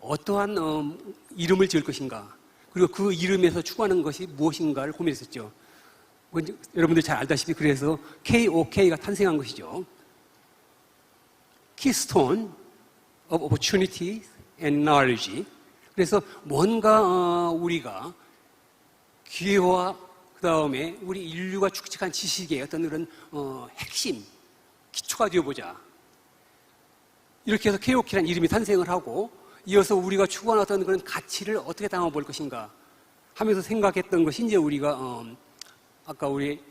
어떠한 이름을 지을 것인가, 그리고 그 이름에서 추구하는 것이 무엇인가를 고민했었죠. 여러분들 잘 알다시피 그래서 KOK가 탄생한 것이죠. Keystone of Opportunity and Knowledge. 그래서 뭔가 우리가 기회와 그 다음에 우리 인류가 축적한 지식의 어떤 그런 핵심, 기초가 되어보자. 이렇게 해서 KOK라는 이름이 탄생을 하고, 이어서 우리가 추구하는 어떤 그런 가치를 어떻게 담아볼 것인가 하면서 생각했던 것이 이제 우리가 아까 우리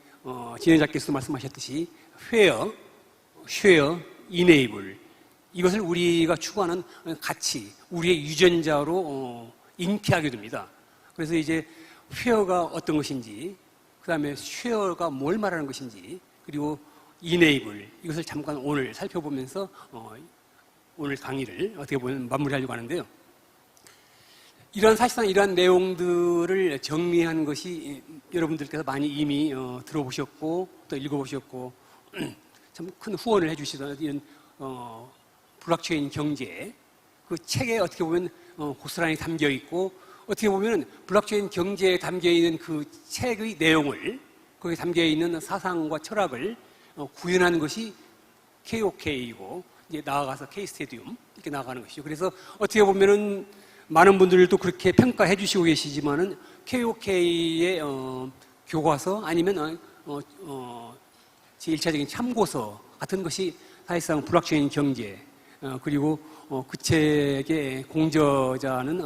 진행자께서 말씀하셨듯이 share, enable, 이것을 우리가 추구하는 가치, 우리의 유전자로 인식하게 됩니다. 그래서 이제 share가 어떤 것인지, 그 다음에 share가 뭘 말하는 것인지, 그리고 enable, 이것을 잠깐 오늘 살펴보면서 오늘 강의를 어떻게 보면 마무리하려고 하는데요. 사실상 이러한 내용들을 정리한 것이 여러분들께서 많이 이미 들어보셨고 또 읽어보셨고 참 큰 후원을 해주시던 이런 블록체인 경제, 그 책에 어떻게 보면 고스란히 담겨 있고, 어떻게 보면 블록체인 경제에 담겨 있는 그 책의 내용을, 거기에 담겨 있는 사상과 철학을 구현한 것이 KOK이고, 이제 나아가서 K-스테디움 이렇게 나아가는 것이죠. 그래서 어떻게 보면은 많은 분들도 그렇게 평가해 주시고 계시지만은 KOK의 교과서 아니면 제1차적인 참고서 같은 것이 사실상 블록체인 경제, 그리고 그 책의 공저자는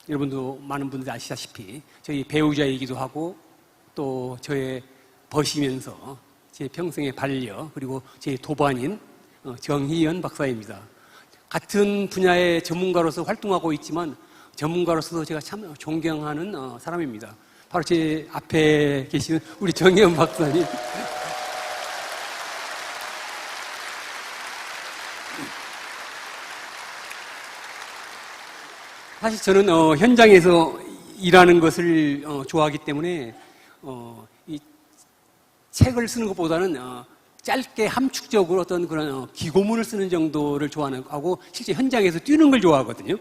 여러분도 많은 분들이 아시다시피 저희 배우자이기도 하고 또 저의 버시면서 제 평생의 반려, 그리고 제 도반인 정희연 박사입니다. 같은 분야의 전문가로서 활동하고 있지만 전문가로서도 제가 참 존경하는 사람입니다. 바로 제 앞에 계시는 우리 정희연 박사님. 사실 저는 현장에서 일하는 것을 좋아하기 때문에 이 책을 쓰는 것보다는 짧게 함축적으로 어떤 그런 기고문을 쓰는 정도를 좋아하는 하고, 실제 현장에서 뛰는 걸 좋아하거든요.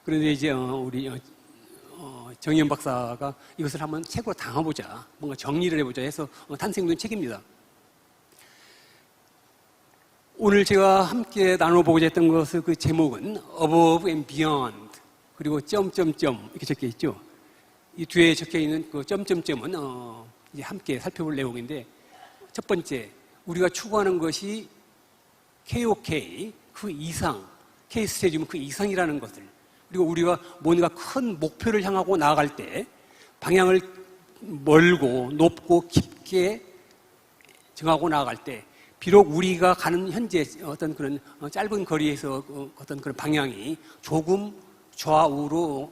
그런데 이제 우리 정희연 박사가 이것을 한번 책으로 담아보자, 뭔가 정리를 해보자 해서 탄생된 책입니다. 오늘 제가 함께 나눠보고자 했던 것은 그 제목은 Above and Beyond, 그리고 점점점 이렇게 적혀 있죠. 이 뒤에 적혀 있는 그 점점점은 이제 함께 살펴볼 내용인데, 첫 번째, 우리가 추구하는 것이 KOK, 그 이상, K-스테디움 그 이상이라는 것을, 그리고 우리가 뭔가 큰 목표를 향하고 나아갈 때 방향을 멀고 높고 깊게 정하고 나아갈 때, 비록 우리가 가는 현재 어떤 그런 짧은 거리에서 어떤 그런 방향이 조금 좌우로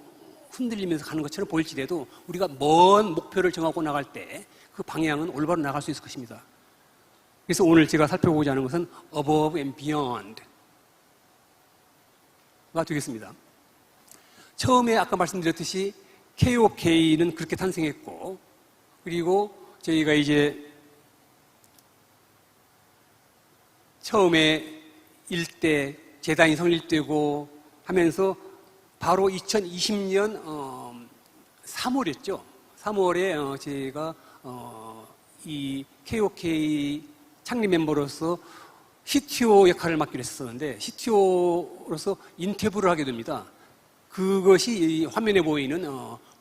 흔들리면서 가는 것처럼 보일지라도 우리가 먼 목표를 정하고 나갈 때 그 방향은 올바로 나갈 수 있을 것입니다. 그래서 오늘 제가 살펴보고자 하는 것은 Above and Beyond가 되겠습니다. 처음에 아까 말씀드렸듯이 KOK는 그렇게 탄생했고, 그리고 저희가 이제 처음에 일대 재단이 성립되고 하면서 바로 2020년 3월이었죠. 3월에 제가 이 KOK 창립 멤버로서 CTO 역할을 맡기로 했었는데, CTO로서 인터뷰를 하게 됩니다. 그것이 화면에 보이는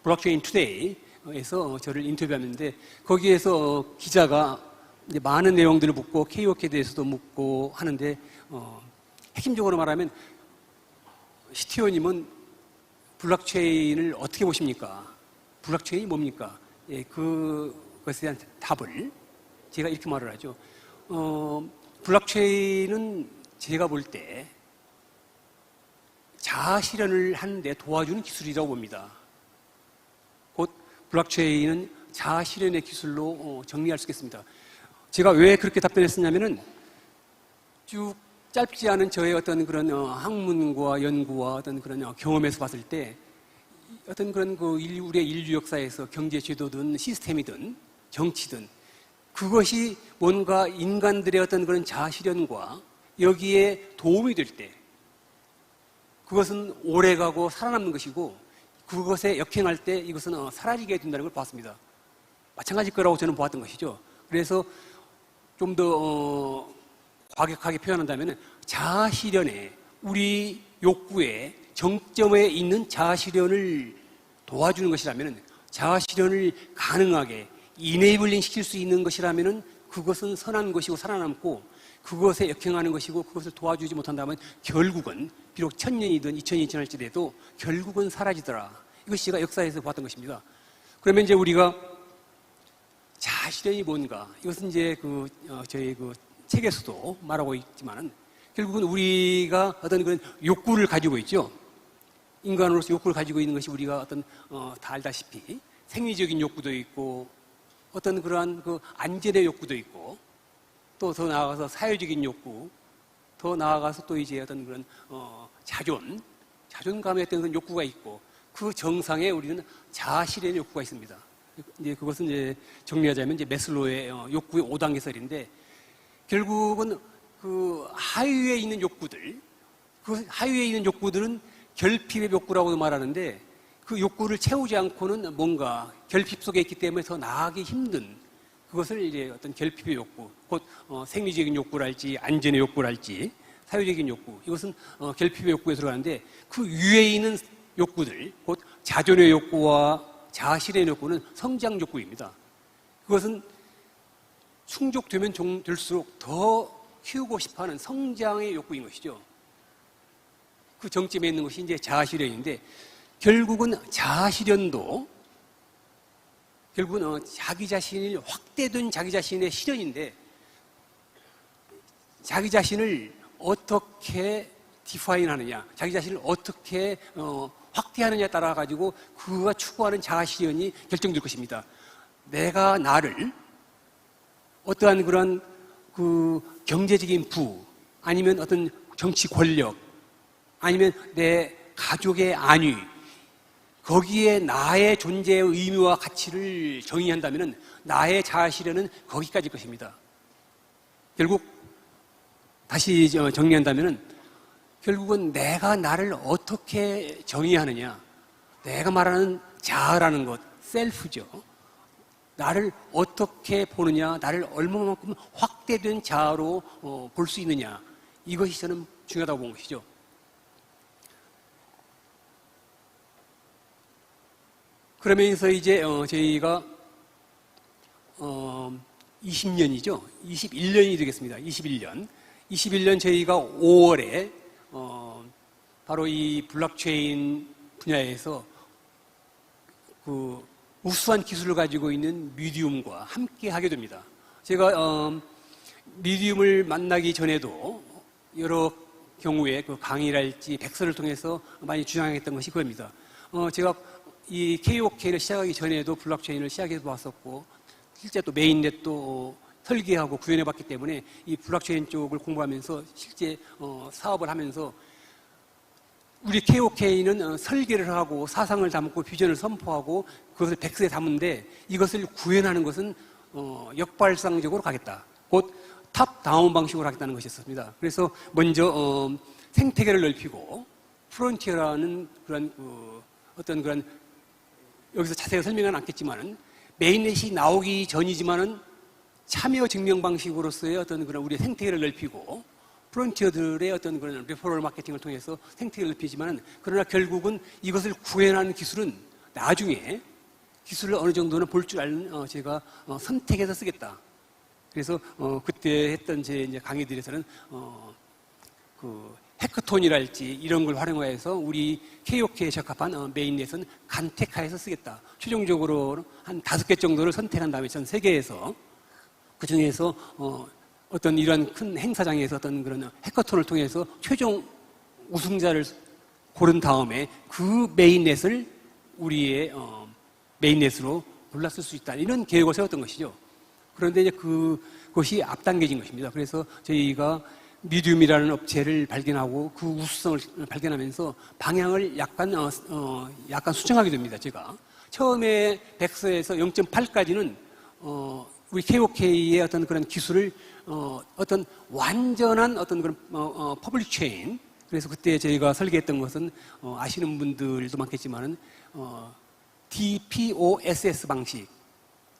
블록체인 투데이에서 저를 인터뷰하는데, 거기에서 기자가 이제 많은 내용들을 묻고 KOK에 대해서도 묻고 하는데, 핵심적으로 말하면 CTO님은 블록체인을 어떻게 보십니까? 블록체인이 뭡니까? 예, 그것에 대한 답을 제가 이렇게 말을 하죠. 블록체인은 제가 볼 때 자아 실현을 하는데 도와주는 기술이라고 봅니다. 곧 블록체인은 자아 실현의 기술로 정리할 수 있겠습니다. 제가 왜 그렇게 답변했었냐면은 쭉 짧지 않은 저의 어떤 그런 학문과 연구와 어떤 그런 경험에서 봤을 때 어떤 그런 우리의 인류 역사에서 경제 제도든 시스템이든 정치든 그것이 뭔가 인간들의 어떤 그런 자아 실현과 여기에 도움이 될 때, 그것은 오래가고 살아남는 것이고 그것에 역행할 때 이것은 사라지게 된다는 걸 봤습니다. 마찬가지일 거라고 저는 보았던 것이죠. 그래서 좀 더 과격하게 표현한다면 자아실현에 우리 욕구의 정점에 있는 자아실현을 도와주는 것이라면 자아실현을 가능하게 이네이블링 시킬 수 있는 것이라면 그것은 선한 것이고 살아남고 그것에 역행하는 것이고 그것을 도와주지 못한다면 결국은 비록 1000년이든 2000년이 지날지라도 결국은 사라지더라. 이것이 제가 역사에서 봤던 것입니다. 그러면 이제 우리가 자아실현이 뭔가 이것은 이제 저희 책에서도 말하고 있지만은 결국은 우리가 어떤 그런 욕구를 가지고 있죠. 인간으로서 욕구를 가지고 있는 것이 우리가 어떤 다 알다시피 생리적인 욕구도 있고 어떤 그러한 안전의 욕구도 있고 또 더 나아가서 사회적인 욕구, 더 나아가서 또 이제 어떤 그런 자존감의 어떤 그런 욕구가 있고 그 정상에 우리는 자아실현의 욕구가 있습니다. 이제 그것은 이제 정리하자면 이제 매슬로의 욕구의 5단계설인데 결국은 그 하위에 있는 욕구들, 그 하위에 있는 욕구들은 결핍의 욕구라고도 말하는데 그 욕구를 채우지 않고는 뭔가 결핍 속에 있기 때문에 더 나아가기 힘든 그것을 이제 어떤 결핍의 욕구, 곧 생리적인 욕구랄지 안전의 욕구랄지 사회적인 욕구, 이것은 결핍의 욕구에 들어가는데 그 위에 있는 욕구들, 곧 자존의 욕구와 자아실현의 욕구는 성장 욕구입니다. 그것은 충족되면 될수록 더 키우고 싶어하는 성장의 욕구인 것이죠. 그 정점에 있는 것이 이제 자아실현인데 결국은 자아실현도 결국은 자기 자신이 확대된 자기 자신의 실현인데 자기 자신을 어떻게 디파인하느냐, 자기 자신을 어떻게 확대하느냐에 따라 가지고 그가 추구하는 자아실현이 결정될 것입니다. 내가 나를 어떠한 그런 경제적인 부 아니면 어떤 정치 권력 아니면 내 가족의 안위 거기에 나의 존재의 의미와 가치를 정의한다면 나의 자아실현은 거기까지일 것입니다. 결국 다시 정리한다면 결국은 내가 나를 어떻게 정의하느냐, 내가 말하는 자아라는 것, 셀프죠. 나를 어떻게 보느냐, 나를 얼마만큼 확대된 자아로 볼 수 있느냐, 이것이 저는 중요하다고 본 것이죠. 그러면서 이제 저희가 20년이죠. 21년이 되겠습니다. 21년 저희가 5월에 바로 이 블록체인 분야에서 그 우수한 기술을 가지고 있는 미디움과 함께 하게 됩니다. 제가 미디움을 만나기 전에도 여러 경우에 그 강의랄지 백서를 통해서 많이 주장했던 것이 그겁니다. 제가 이 KOK를 시작하기 전에도 블록체인을 시작해서 봤었고 실제 또 메인넷도 설계하고 구현해 봤기 때문에 이 블록체인 쪽을 공부하면서 실제 사업을 하면서 우리 KOK는 설계를 하고 사상을 담고 비전을 선포하고 그것을 백서에 담는데 이것을 구현하는 것은 역발상적으로 가겠다. 곧 탑다운 방식으로 하겠다는 것이었습니다. 그래서 먼저 생태계를 넓히고 프론티어라는 그런 어떤 그런 여기서 자세히 설명은 않겠지만은 메인넷이 나오기 전이지만은 참여 증명 방식으로서의 어떤 그런 우리의 생태계를 넓히고 프론티어들의 어떤 그런 레퍼럴 마케팅을 통해서 생태계를 넓히지만은 그러나 결국은 이것을 구현하는 기술은 나중에 기술을 어느 정도는 볼 줄 아는 제가 선택해서 쓰겠다. 그래서 그때 했던 제 이제 강의들에서는 그 해커톤이랄지 이런 걸 활용해서 우리 KOK에 적합한 메인넷은 간택하여서 쓰겠다. 최종적으로 한 5개 정도를 선택한 다음에 전 세계에서 그 중에서 어떤 이러한 큰 행사장에서 어떤 그런 해커톤을 통해서 최종 우승자를 고른 다음에 그 메인넷을 우리의 메인넷으로 골랐을 수 있다. 이런 계획을 세웠던 것이죠. 그런데 이제 그것이 앞당겨진 것입니다. 그래서 저희가 미디움이라는 업체를 발견하고 그 우수성을 발견하면서 방향을 약간 수정하게 됩니다. 제가 처음에 백서에서 0.8까지는 우리 KOK의 어떤 그런 기술을 어떤 완전한 어떤 그런 퍼블릭 체인 그래서 그때 저희가 설계했던 것은 아시는 분들도 많겠지만은 DPoS 방식,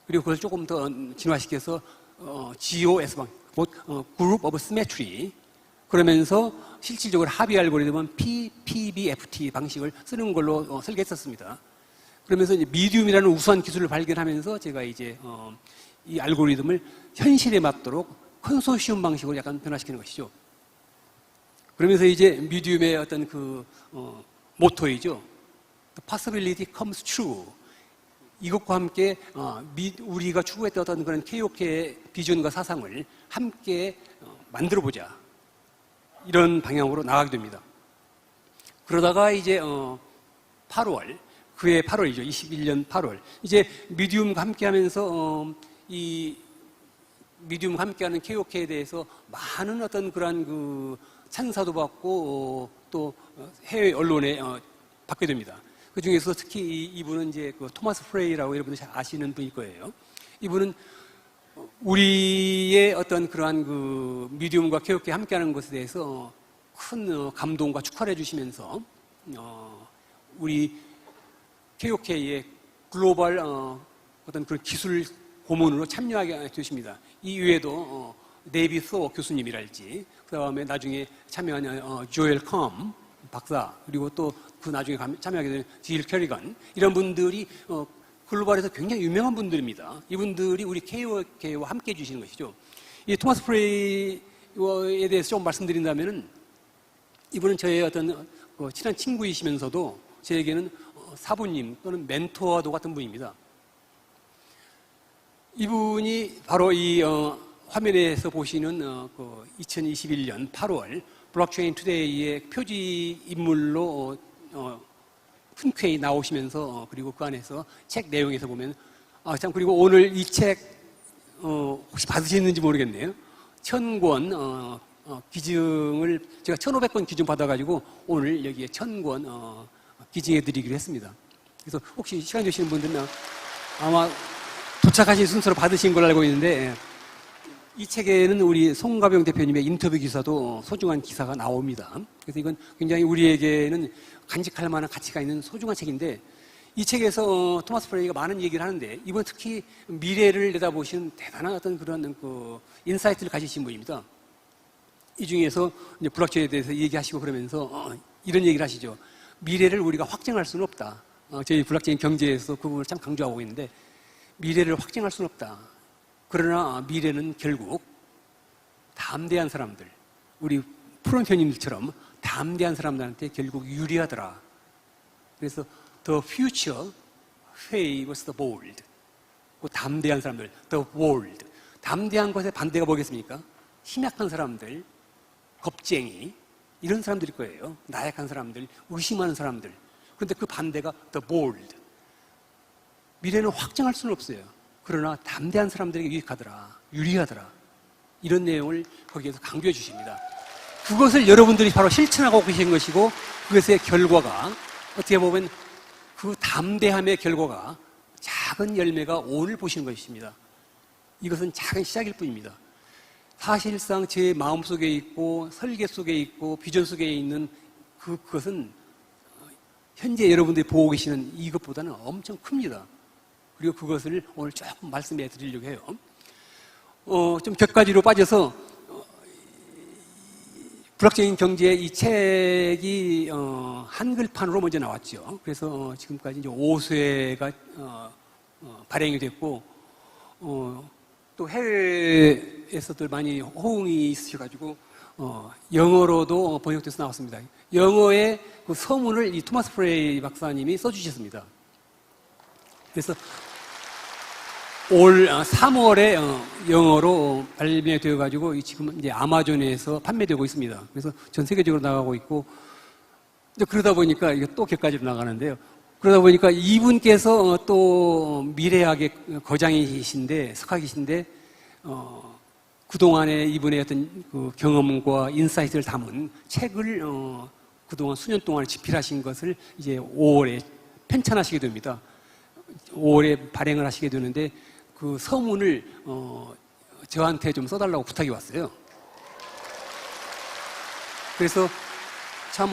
그리고 그걸 조금 더 진화시켜서 GOS 방식, Group of Symmetry, 그러면서 실질적으로 합의 알고리즘은 PPBFT 방식을 쓰는 걸로 설계했었습니다. 그러면서 이제 미디움이라는 우수한 기술을 발견하면서 제가 이제 이 알고리즘을 현실에 맞도록 컨소시엄 방식으로 약간 변화시키는 것이죠. 그러면서 이제 미디움의 어떤 모토이죠. The possibility comes true. 이것과 함께 우리가 추구했던 어떤 그런 KOK의 비전과 사상을 함께 만들어보자. 이런 방향으로 나가게 됩니다. 그러다가 이제 8월, 그해 8월이죠. 21년 8월. 이제 미디움과 함께 하면서 이 미디움과 함께하는 KOK에 대해서 많은 어떤 그러한 찬사도 받고 또 해외 언론에 받게 됩니다. 그 중에서 특히 이분은 이제 토마스 프레이라고 여러분들 잘 아시는 분일 거예요. 이분은 우리의 어떤 그러한 미디움과 KOK 함께하는 것에 대해서 큰 감동과 축하를 해주시면서 우리 KOK의 글로벌 어떤 그런 기술 고문으로 참여하게 되십니다. 이 외에도 네이비 소 교수님이랄지, 그 다음에 나중에 참여한 조엘 컴 박사, 그리고 또 그 나중에 참여하게 된 질 캐리건, 이런 분들이 글로벌에서 굉장히 유명한 분들입니다. 이분들이 우리 KOK와 함께 해주시는 것이죠. 이 토마스 프레이에 대해서 좀 말씀드린다면은, 이분은 저의 어떤 친한 친구이시면서도 저에게는 사부님 또는 멘토와도 같은 분입니다. 이분이 바로 이 화면에서 보시는 2021년 8월 블록체인 투데이의 표지 인물로 흔쾌히 나오시면서, 그리고 그 안에서 책 내용에서 보면 참, 그리고 오늘 이 책 혹시 받으셨는지 모르겠네요. 1000권 기증을 제가 1500권 기증 받아가지고 오늘 여기에 1000권 기증해 드리기로 했습니다. 그래서 혹시 시간 되시는 분들은 아마 도착하신 순서로 받으신 걸로 알고 있는데, 이 책에는 우리 송가병 대표님의 인터뷰 기사도 소중한 기사가 나옵니다. 그래서 이건 굉장히 우리에게는 간직할 만한 가치가 있는 소중한 책인데, 이 책에서 토마스 프레이가 많은 얘기를 하는데, 이번 특히 미래를 내다보시는 대단한 어떤 그런 인사이트를 가지신 분입니다. 이 중에서 이제 블록체인에 대해서 얘기하시고 그러면서 이런 얘기를 하시죠. 미래를 우리가 확정할 수는 없다. 저희 블록체인 경제에서 그 부분을 참 강조하고 있는데, 미래를 확정할 수는 없다. 그러나 미래는 결국 담대한 사람들, 우리 프론트님들처럼 담대한 사람들한테 결국 유리하더라. 그래서 the future favors the bold. 담대한 사람들, the bold. 담대한 것의 반대가 뭐겠습니까? 힘약한 사람들, 겁쟁이, 이런 사람들일 거예요. 나약한 사람들, 의심하는 사람들. 그런데 그 반대가 the bold. 미래는 확정할 수는 없어요. 그러나 담대한 사람들에게 유익하더라, 유리하더라. 이런 내용을 거기에서 강조해 주십니다. 그것을 여러분들이 바로 실천하고 계신 것이고, 그것의 결과가 어떻게 보면 그 담대함의 결과가 작은 열매가 오늘 보시는 것입니다. 이것은 작은 시작일 뿐입니다. 사실상 제 마음속에 있고 설계 속에 있고 비전 속에 있는 그것은 현재 여러분들이 보고 계시는 이것보다는 엄청 큽니다. 그리고 그것을 오늘 조금 말씀해 드리려고 해요. 좀 격가지로 빠져서 블록체인 경제의 이 책이 한글판으로 먼저 나왔죠. 그래서 지금까지 이제 5쇄가 발행이 됐고, 또 해외에서도 많이 호응이 있으셔가지고 영어로도 번역돼서 나왔습니다. 영어의 그 서문을 이 토마스 프레이 박사님이 써주셨습니다. 그래서 올 3월에 영어로 발매되어가지고 지금 이제 아마존에서 판매되고 있습니다. 그래서 전 세계적으로 나가고 있고, 그러다 보니까 이게 또 격가지로 나가는데요. 그러다 보니까 이분께서 또 미래학의 거장이신데, 석학이신데, 그동안에 이분의 어떤 그 경험과 인사이트를 담은 책을 그동안 수년 동안 집필하신 것을 이제 5월에 편찬하시게 됩니다. 5월에 발행을 하시게 되는데, 그 서문을 저한테 좀 써달라고 부탁이 왔어요. 그래서 참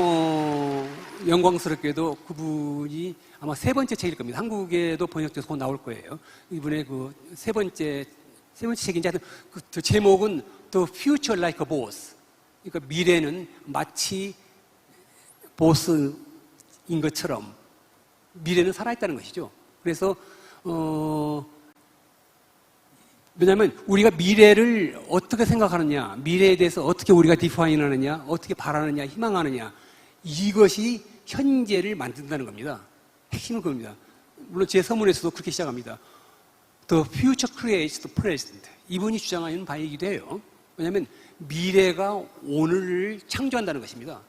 영광스럽게도 그분이 아마 세 번째 책일 겁니다. 한국에도 번역돼서 곧 나올 거예요. 이분의 그 세 번째 책인지 하여튼 그 제목은 The Future Like a Boss. 그러니까 미래는 마치 보스인 것처럼 미래는 살아있다는 것이죠. 그래서 왜냐하면 우리가 미래를 어떻게 생각하느냐, 미래에 대해서 어떻게 우리가 디파인 하느냐, 어떻게 바라느냐, 희망하느냐, 이것이 현재를 만든다는 겁니다. 핵심은 그겁니다. 물론 제 서문에서도 그렇게 시작합니다. The future creates the present. 이분이 주장하는 바이기도 해요. 왜냐하면 미래가 오늘을 창조한다는 것입니다.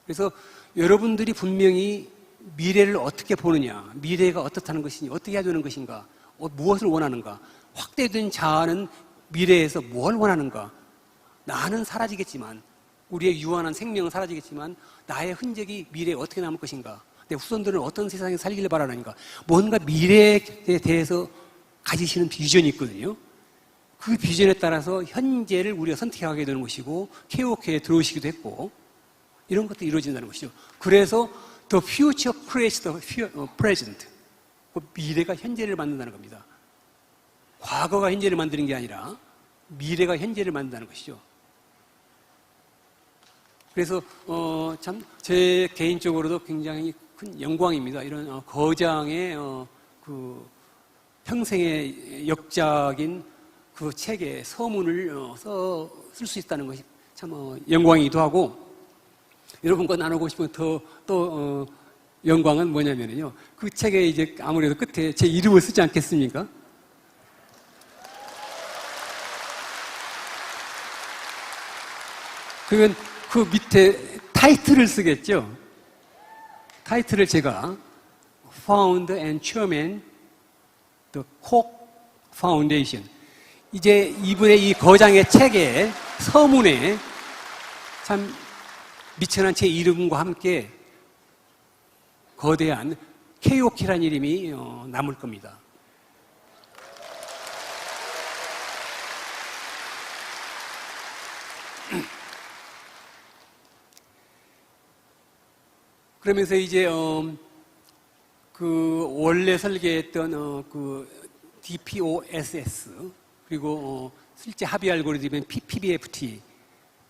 그래서 여러분들이 분명히 미래를 어떻게 보느냐, 미래가 어떻다는 것이니, 어떻게 해야 되는 것인가, 무엇을 원하는가, 확대된 자아는 미래에서 뭘 원하는가? 나는 사라지겠지만, 우리의 유한한 생명은 사라지겠지만, 나의 흔적이 미래에 어떻게 남을 것인가? 내 후손들은 어떤 세상에 살기를 바라는가? 뭔가 미래에 대해서 가지시는 비전이 있거든요. 그 비전에 따라서 현재를 우리가 선택하게 되는 것이고, KOK에 들어오시기도 했고, 이런 것들이 이루어진다는 것이죠. 그래서 The future creates the present. 미래가 현재를 만든다는 겁니다. 과거가 현재를 만드는 게 아니라 미래가 현재를 만든다는 것이죠. 그래서 참 제 개인적으로도 굉장히 큰 영광입니다. 이런 거장의 그 평생의 역작인 그 책에 서문을 쓸 수 있다는 것이 참 영광이기도 하고, 여러분과 나누고 싶은 또 영광은 뭐냐면요. 그 책에 이제 아무래도 끝에 제 이름을 쓰지 않겠습니까? 그러면 그 밑에 타이틀을 쓰겠죠. 타이틀을 제가 Founder and Chairman, The Koch Foundation. 이제 이분의 이 거장의 책에 서문에 참 미천한 제 이름과 함께 거대한 KOK라는 이름이 남을 겁니다. 그러면서 이제 그 원래 설계했던 그 DPoS 그리고 실제 합의 알고리즘인 PBFT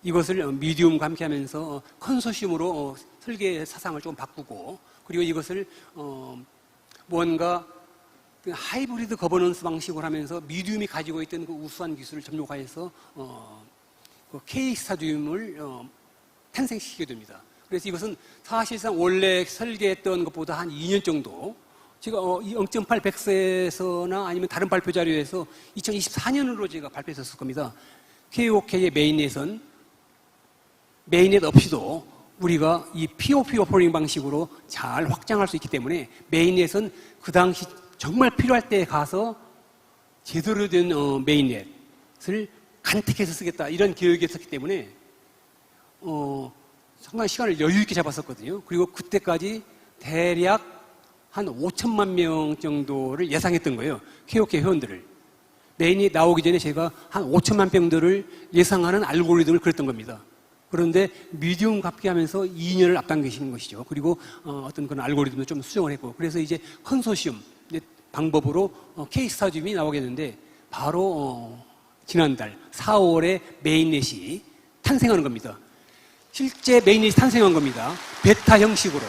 이것을 미디움과 함께하면서 컨소시엄으로 설계 사상을 좀 바꾸고, 그리고 이것을 뭔가 그 하이브리드 거버넌스 방식으로 하면서 미디움이 가지고 있던 그 우수한 기술을 접목하여서 그 K 스타디움을 탄생시키게 됩니다. 그래서 이것은 사실상 원래 설계했던 것보다 한 2년 정도, 제가 0.8 백서에서나 아니면 다른 발표 자료에서 2024년으로 제가 발표했었을 겁니다. KOK의 메인넷 없이도 우리가 이 POP 오퍼링 방식으로 잘 확장할 수 있기 때문에 메인넷은 그 당시 정말 필요할 때 가서 제대로 된 메인넷을 간택해서 쓰겠다 이런 계획이 있었기 때문에 상당히 시간을 여유 있게 잡았었거든요. 그리고 그때까지 대략 한 5천만 명 정도를 예상했던 거예요. KOK 회원들을. 메인이 나오기 전에 제가 한 5천만 명들을 예상하는 알고리즘을 그렸던 겁니다. 그런데 미디움 값게 하면서 2년을 앞당기시는 것이죠. 그리고 어떤 그런 알고리즘을 좀 수정을 했고, 그래서 이제 컨소시엄 방법으로 K-스타디움이 나오겠는데 바로 지난달 4월에 메인넷이 탄생하는 겁니다. 실제 메인넷이 탄생한 겁니다. 베타 형식으로.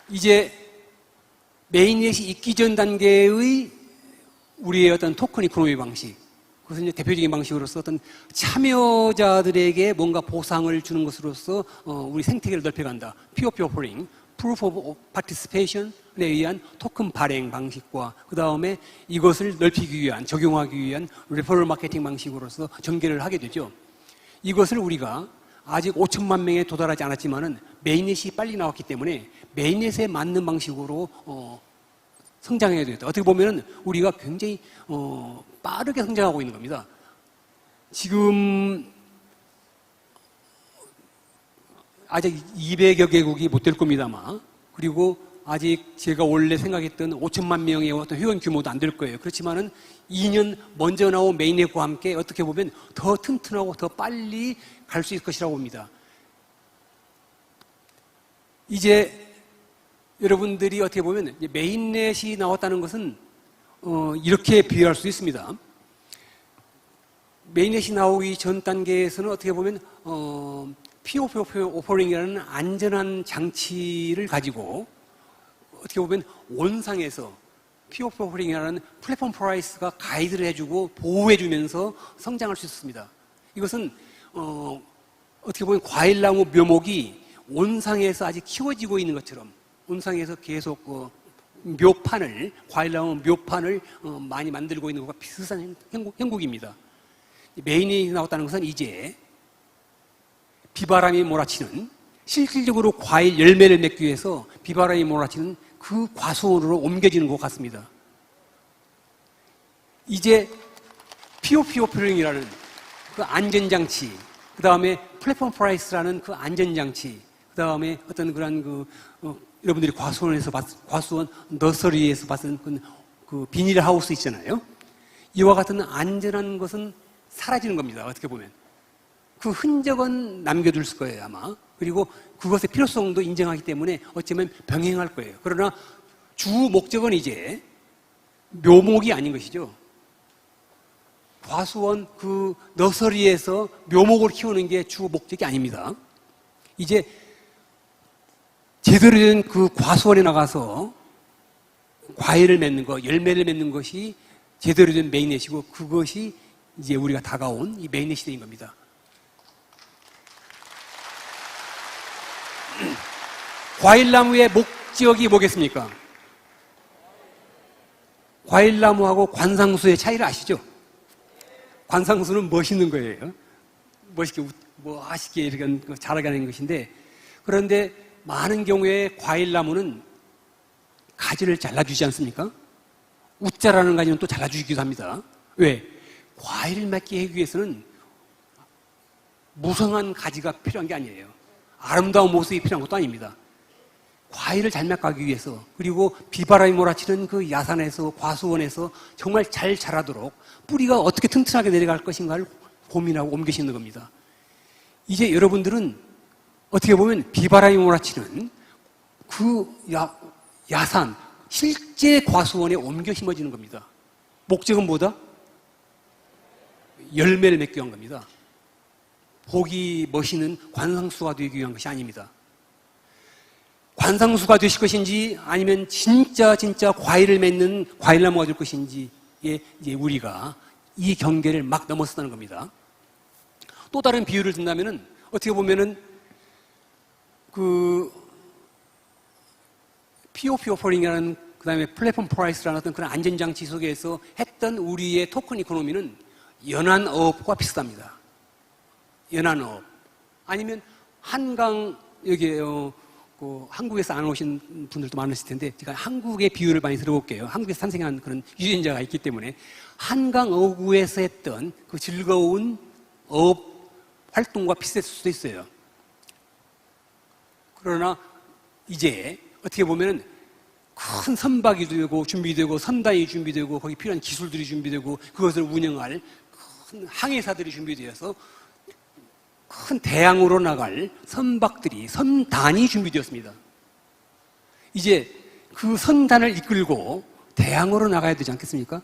이제 메인넷이 있기 전 단계의 우리의 어떤 토큰 이코노미 방식, 그것은 이제 대표적인 방식으로서 어떤 참여자들에게 뭔가 보상을 주는 것으로서 우리 생태계를 넓혀간다. POP 오퍼링, Proof of Participation에 의한 토큰 발행 방식과 그 다음에 이것을 넓히기 위한, 적용하기 위한 레퍼럴 마케팅 방식으로서 전개를 하게 되죠. 이것을 우리가 아직 5천만 명에 도달하지 않았지만은 메인넷이 빨리 나왔기 때문에 메인넷에 맞는 방식으로 성장해야 되겠다. 어떻게 보면은 우리가 굉장히 빠르게 성장하고 있는 겁니다. 지금 아직 200여 개국이 못 될 겁니다, 아마. 그리고 아직 제가 원래 생각했던 5천만 명의 어떤 회원 규모도 안 될 거예요. 그렇지만은 2년 먼저 나온 메인넷과 함께 어떻게 보면 더 튼튼하고 더 빨리 갈 수 있을 것이라고 봅니다. 이제 여러분들이 어떻게 보면 메인넷이 나왔다는 것은 이렇게 비유할 수 있습니다. 메인넷이 나오기 전 단계에서는 어떻게 보면 P2P 오퍼링이라는 안전한 장치를 가지고 어떻게 보면 온상에서 P2P 오퍼링이라는 플랫폼 프라이스가 가이드를 해주고 보호해주면서 성장할 수 있습니다. 이것은 어떻게 보면 과일나무 묘목이 온상에서 아직 키워지고 있는 것처럼 온상에서 계속 묘판을 과일나무 묘판을 많이 만들고 있는 것과 비슷한 형국입니다. 메인이 나왔다는 것은 이제 비바람이 몰아치는 실질적으로 과일 열매를 맺기 위해서 비바람이 몰아치는 그 과수원으로 옮겨지는 것 같습니다. 이제 P2P 오퍼링이라는 그 안전장치, 그 다음에 플랫폼 프라이스라는 그 안전장치, 그 다음에 어떤 그런 여러분들이 과수원 너서리에서 봤던 그 비닐하우스 있잖아요. 이와 같은 안전한 것은 사라지는 겁니다. 어떻게 보면. 그 흔적은 남겨둘 거예요, 아마. 그리고 그것의 필요성도 인정하기 때문에 어쩌면 병행할 거예요. 그러나 주 목적은 이제 묘목이 아닌 것이죠. 과수원 그 너서리에서 묘목을 키우는 게 주 목적이 아닙니다. 이제 제대로 된 그 과수원에 나가서 과일을 맺는 것, 열매를 맺는 것이 제대로 된 메인넷이고 그것이 이제 우리가 다가온 이 메인넷 시대인 겁니다. 과일나무의 목적이 뭐겠습니까? 과일나무하고 관상수의 차이를 아시죠? 관상수는 멋있는 거예요. 멋있게, 멋있게 이렇게 자라게 하는 것인데, 그런데 많은 경우에 과일나무는 가지를 잘라주지 않습니까? 웃자라는 가지는 또 잘라주기도 합니다. 왜? 과일을 맺게 하기 위해서는 무성한 가지가 필요한 게 아니에요. 아름다운 모습이 필요한 것도 아닙니다. 과일을 잘 맺기 위해서, 그리고 비바람이 몰아치는 그 야산에서, 과수원에서 정말 잘 자라도록 뿌리가 어떻게 튼튼하게 내려갈 것인가를 고민하고 옮겨 심는 겁니다. 이제 여러분들은 어떻게 보면 비바람이 몰아치는 그 야산, 실제 과수원에 옮겨 심어지는 겁니다. 목적은 뭐다? 열매를 맺기 위한 겁니다. 보기 멋있는 관상수가 되기 위한 것이 아닙니다. 관상수가 되실 것인지 아니면 진짜 과일을 맺는 과일나무가 될 것인지에 이제 우리가 이 경계를 막 넘어섰다는 겁니다. 또 다른 비유를 든다면은 어떻게 보면은 그 P2P 오퍼링이라는 그 다음에 플랫폼 프라이스라는 어떤 그런 안전장치 속에서 했던 우리의 토큰 이코노미는 연안어업과 비슷합니다. 연안어업. 아니면 한강, 여기, 한국에서 안 오신 분들도 많으실 텐데, 제가 한국의 비유를 많이 들어볼게요. 한국에서 탄생한 그런 유전자가 있기 때문에, 한강 어구에서 했던 그 즐거운 어업 활동과 비슷할 수도 있어요. 그러나, 이제, 어떻게 보면은, 큰 선박이 되고, 준비되고, 선단이 준비되고, 거기 필요한 기술들이 준비되고, 그것을 운영할 큰 항해사들이 준비되어서, 큰 대양으로 나갈 선박들이, 선단이 준비되었습니다. 이제 그 선단을 이끌고 대양으로 나가야 되지 않겠습니까?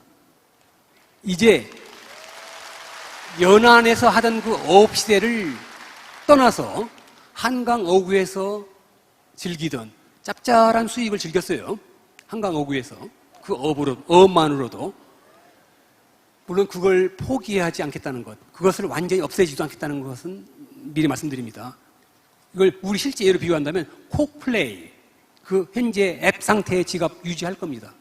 이제 연안에서 하던 그 어업 시대를 떠나서 한강 어구에서 즐기던 짭짤한 수익을 즐겼어요. 한강 어구에서. 그 어업만으로도. 물론 그걸 포기하지 않겠다는 것, 그것을 완전히 없애지도 않겠다는 것은 미리 말씀드립니다. 이걸 우리 실제 예로 비유한다면 콕플레이, 그 현재 앱 상태의 지갑 유지할 겁니다.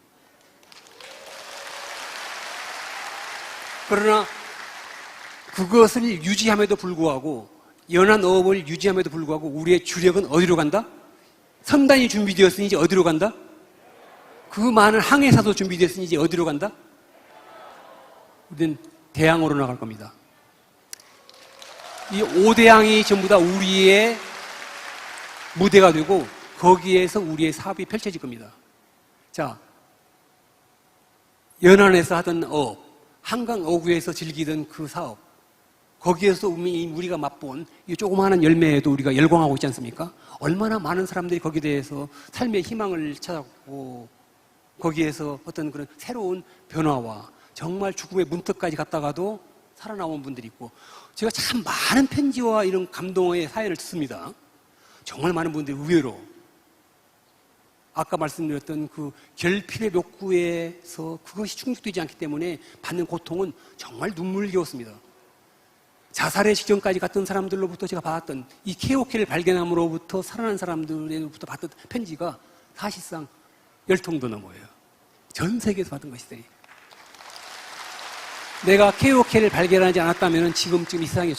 그러나 그것을 유지함에도 불구하고, 연안 어업을 유지함에도 불구하고 우리의 주력은 어디로 간다? 선단이 준비되었으니 이제 어디로 간다? 그 많은 항해사도 준비되었으니 이제 어디로 간다? 우리는 대양으로 나갈 겁니다. 이 5대양이 전부 다 우리의 무대가 되고 거기에서 우리의 사업이 펼쳐질 겁니다. 자, 연안에서 하던 업, 한강 어구에서 즐기던 그 사업, 거기에서 우리가 맛본 이 조그마한 열매에도 우리가 열광하고 있지 않습니까? 얼마나 많은 사람들이 거기에 대해서 삶의 희망을 찾았고, 거기에서 어떤 그런 새로운 변화와 정말 죽음의 문턱까지 갔다가도 살아남은 분들이 있고, 제가 참 많은 편지와 이런 감동의 사연을 듣습니다. 정말 많은 분들이 의외로 아까 말씀드렸던 그 결핍의 욕구에서 그것이 충족되지 않기 때문에 받는 고통은 정말 눈물겨웠습니다. 자살의 직전까지 갔던 사람들로부터 제가 받았던 이 KOK를 발견함으로부터 살아난 사람들로부터 받던 편지가 사실상 10통도 넘어요. 전 세계에서 받은 것이더니. 내가 KOK를 발견하지 않았다면 지금쯤 이 세상에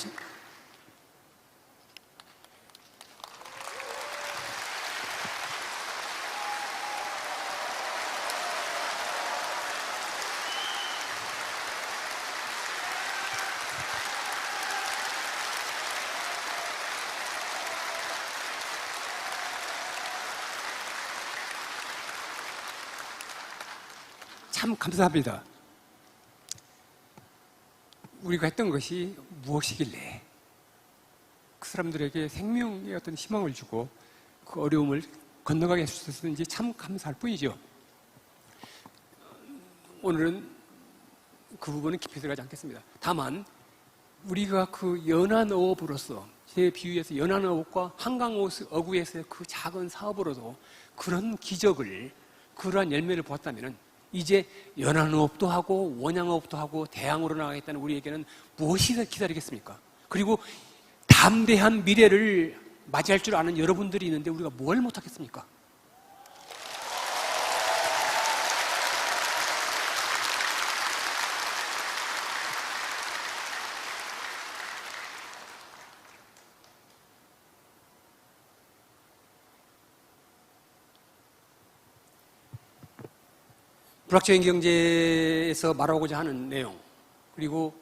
참 감사합니다. 우리가 했던 것이 무엇이길래 그 사람들에게 생명의 어떤 희망을 주고 그 어려움을 건너가게 해주셨는지 참 감사할 뿐이죠. 오늘은 그 부분은 깊이 들어가지 않겠습니다. 다만 우리가 그 연안어업으로서, 제 비유에서 연안어업과 한강어구에서의 그 작은 사업으로도 그런 기적을, 그러한 열매를 보았다면 이제 연안어업도 하고 원양어업도 하고 대항으로 나가겠다는 우리에게는 무엇이 기다리겠습니까? 그리고 담대한 미래를 맞이할 줄 아는 여러분들이 있는데 우리가 뭘 못하겠습니까? 불확실한 경제에서 말하고자 하는 내용, 그리고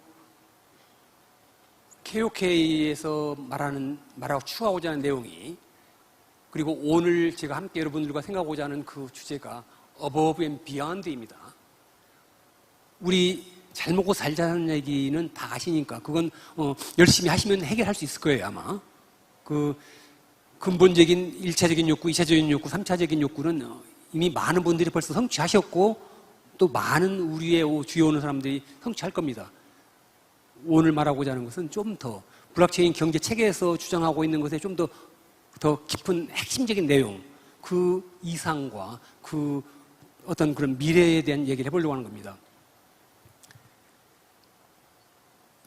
KOK에서 말하고 추구하고자 하는 내용이, 그리고 오늘 제가 함께 여러분들과 생각하고자 하는 그 주제가 Above and Beyond입니다. 우리 잘 먹고 살자는 얘기는 다 아시니까 그건 열심히 하시면 해결할 수 있을 거예요, 아마. 그 근본적인 1차적인 욕구, 2차적인 욕구, 3차적인 욕구는 이미 많은 분들이 벌써 성취하셨고 또 많은 우리의 주위에 오는 사람들이 성취할 겁니다. 오늘 말하고자 하는 것은 좀 더 불확실한 경제 체계에서 주장하고 있는 것에 좀 더 깊은 핵심적인 내용, 그 이상과 그 어떤 그런 미래에 대한 얘기를 해보려고 하는 겁니다.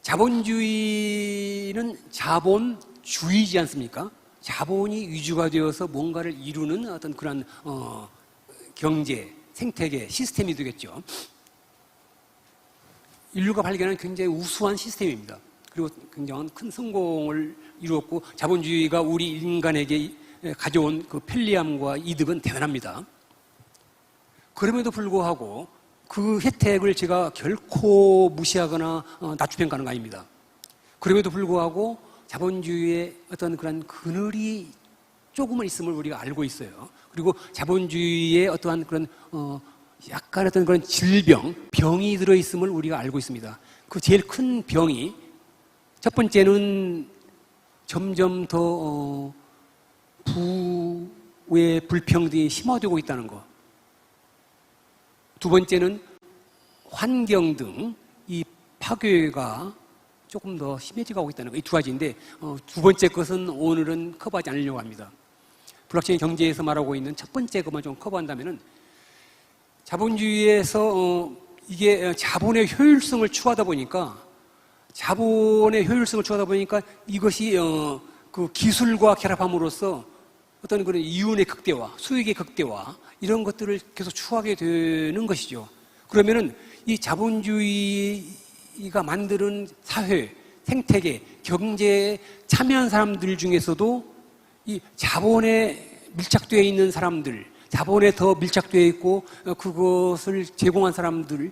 자본주의는 자본주의지 않습니까? 자본이 위주가 되어서 뭔가를 이루는 어떤 그런 경제, 생태계, 시스템이 되겠죠. 인류가 발견한 굉장히 우수한 시스템입니다. 그리고 굉장히 큰 성공을 이루었고 자본주의가 우리 인간에게 가져온 그 편리함과 이득은 대단합니다. 그럼에도 불구하고 그 혜택을 제가 결코 무시하거나 낮추평가하는 거 아닙니다. 그럼에도 불구하고 자본주의의 어떤 그런 그늘이 조금은 있음을 우리가 알고 있어요. 그리고 자본주의의 어떠한 그런 약간 어떤 그런 병이 들어있음을 우리가 알고 있습니다. 그 제일 큰 병이, 첫 번째는 점점 더 부의 불평등이 심화되고 있다는 것. 두 번째는 환경 등 이 파괴가 조금 더 심해지고 있다는 것. 이 두 가지인데 두 번째 것은 오늘은 커버하지 않으려고 합니다. 불확실한 경제에서 말하고 있는 첫 번째 것만 좀 커버한다면은, 자본주의에서 이게 자본의 효율성을 추구하다 보니까 이것이 그 기술과 결합함으로써 어떤 그런 이윤의 극대화, 수익의 극대화, 이런 것들을 계속 추구하게 되는 것이죠. 그러면은 이 자본주의가 만드는 사회, 생태계, 경제에 참여한 사람들 중에서도 이 자본에 밀착되어 있는 사람들, 자본에 더 밀착되어 있고 그것을 제공한 사람들을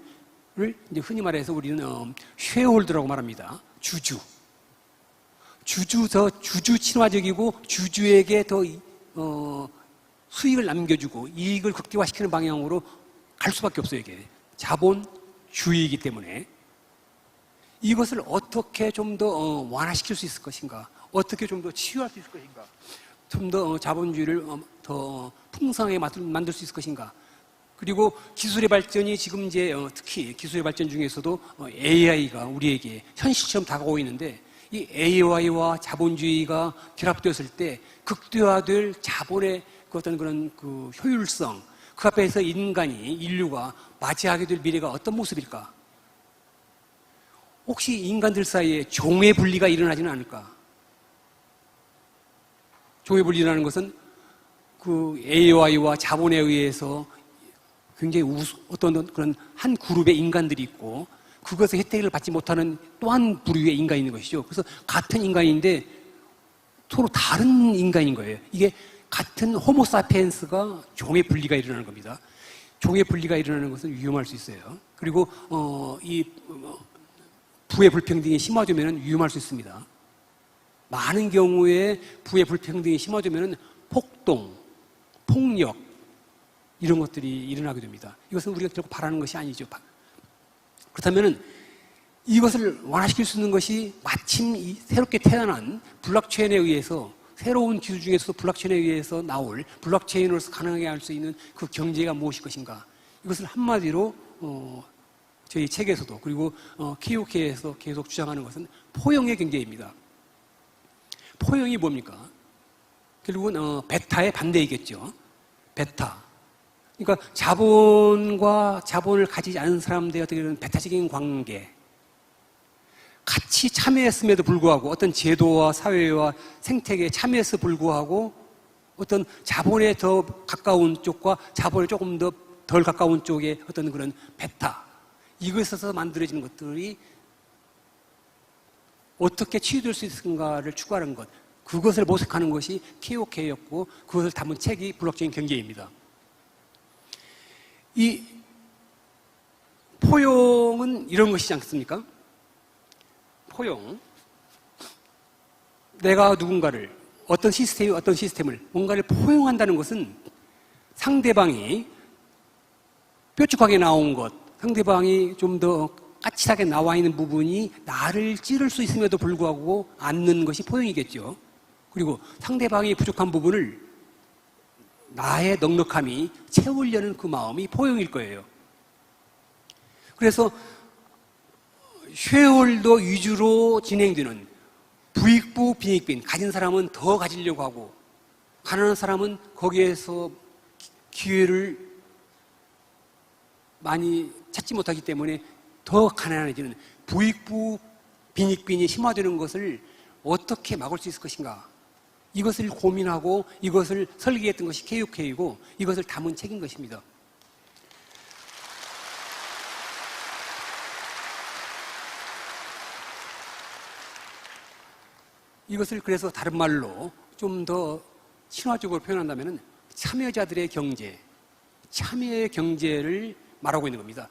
이제 흔히 말해서 우리는 쉐어홀더라고 말합니다. 주주 친화적이고 주주에게 더 수익을 남겨주고 이익을 극대화시키는 방향으로 갈 수밖에 없어요. 이게 자본주의이기 때문에 이것을 어떻게 좀 더 완화시킬 수 있을 것인가, 어떻게 좀 더 치유할 수 있을 것인가, 좀 더 자본주의를 더 풍성하게 만들 수 있을 것인가. 그리고 기술의 발전이 지금 이제 특히 기술의 발전 중에서도 AI가 우리에게 현실처럼 다가오고 있는데, 이 AI와 자본주의가 결합되었을 때 극대화될 자본의 그 어떤 그런 그 효율성, 그 앞에서 인류가 맞이하게 될 미래가 어떤 모습일까? 혹시 인간들 사이에 종의 분리가 일어나지는 않을까? 종의 분리라는 것은 그 AI와 자본에 의해서 굉장히 어떤 그런 한 그룹의 인간들이 있고, 그것의 혜택을 받지 못하는 또 한 부류의 인간이 있는 것이죠. 그래서 같은 인간인데 서로 다른 인간인 거예요. 이게 같은 호모사피엔스가 종의 분리가 일어나는 겁니다. 종의 분리가 일어나는 것은 위험할 수 있어요. 그리고 이 부의 불평등이 심화되면 위험할 수 있습니다. 많은 경우에 부의 불평등이 심화되면 폭동, 폭력 이런 것들이 일어나게 됩니다. 이것은 우리가 결국 바라는 것이 아니죠. 그렇다면 이것을 완화시킬 수 있는 것이 마침 이 새롭게 태어난 블록체인에 의해서, 새로운 기술 중에서도 블록체인에 의해서 나올 블록체인으로서 가능하게 할 수 있는 그 경제가 무엇일 것인가. 이것을 한마디로 저희 책에서도, 그리고 KOK에서 계속 주장하는 것은 포용의 경제입니다. 포용이 뭡니까? 결국은 베타의 반대이겠죠. 베타. 그러니까 자본과 자본을 가지지 않은 사람들의 어떻게 보면 베타적인 관계, 같이 참여했음에도 불구하고 어떤 제도와 사회와 생태계에 참여해서 불구하고 어떤 자본에 더 가까운 쪽과 자본에 조금 더 덜 가까운 쪽의 어떤 그런 베타, 이것에서 만들어지는 것들이 어떻게 치유될 수 있을까를 추구하는 것, 그것을 모색하는 것이 KOK였고, 그것을 담은 책이 블록체인 경제입니다. 이 포용은 이런 것이지 않습니까? 포용. 내가 누군가를, 어떤 시스템을 뭔가를 포용한다는 것은 상대방이 뾰족하게 나온 것, 상대방이 좀 더 까칠하게 나와 있는 부분이 나를 찌를 수 있음에도 불구하고 않는 것이 포용이겠죠. 그리고 상대방이 부족한 부분을 나의 넉넉함이 채우려는 그 마음이 포용일 거예요. 그래서 쉐어홀더 위주로 진행되는 부익부 빈익빈, 가진 사람은 더 가지려고 하고 가난한 사람은 거기에서 기회를 많이 찾지 못하기 때문에 더 가난해지는 부익부 빈익빈이 심화되는 것을 어떻게 막을 수 있을 것인가, 이것을 고민하고 이것을 설계했던 것이 KOK이고 이것을 담은 책인 것입니다. 이것을 그래서 다른 말로 좀 더 친화적으로 표현한다면 참여자들의 경제, 참여의 경제를 말하고 있는 겁니다.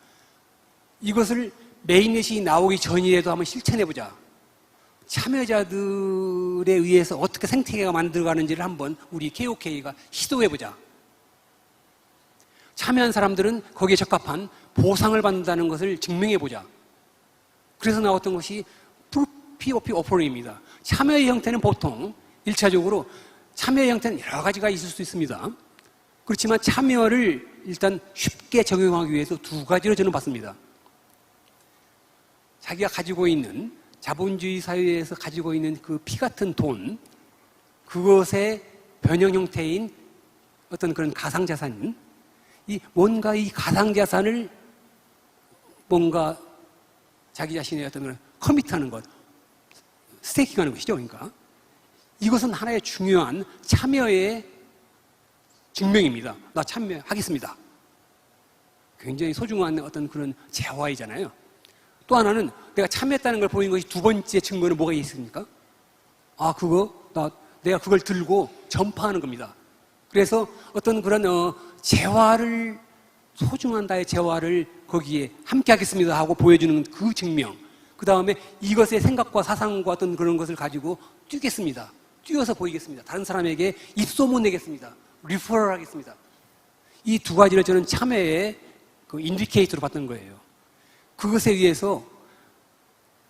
이것을 메인넷이 나오기 전이라도 한번 실천해보자. 참여자들에 의해서 어떻게 생태계가 만들어가는지를 한번 우리 KOK가 시도해보자. 참여한 사람들은 거기에 적합한 보상을 받는다는 것을 증명해보자. 그래서 나왔던 것이 POP 오퍼링입니다. 참여의 형태는 보통 1차적으로 참여의 형태는 여러 가지가 있을 수 있습니다. 그렇지만 참여를 일단 쉽게 적용하기 위해서 두 가지로 저는 봤습니다. 자기가 가지고 있는, 자본주의 사회에서 가지고 있는 그 피 같은 돈, 그것의 변형 형태인 어떤 그런 가상자산, 뭔가 이 가상자산을 뭔가 자기 자신의 어떤 그런 커밋하는 것, 스테이킹하는 것이죠. 그러니까 이것은 하나의 중요한 참여의 증명입니다. 나 참여하겠습니다. 굉장히 소중한 어떤 그런 재화이잖아요. 또 하나는 내가 참여했다는 걸 보이는 것이 두 번째 증거는 뭐가 있습니까? 내가 그걸 들고 전파하는 겁니다. 그래서 어떤 그런 재화를, 소중한 나의 재화를 거기에 함께 하겠습니다 하고 보여주는 그 증명, 그 다음에 이것의 생각과 사상과 어떤 그런 것을 가지고 뛰겠습니다. 뛰어서 보이겠습니다. 다른 사람에게 입소문 내겠습니다. 리퍼럴 하겠습니다. 이 두 가지를 저는 참여의 그 인디케이터로 봤던 거예요. 그것에 의해서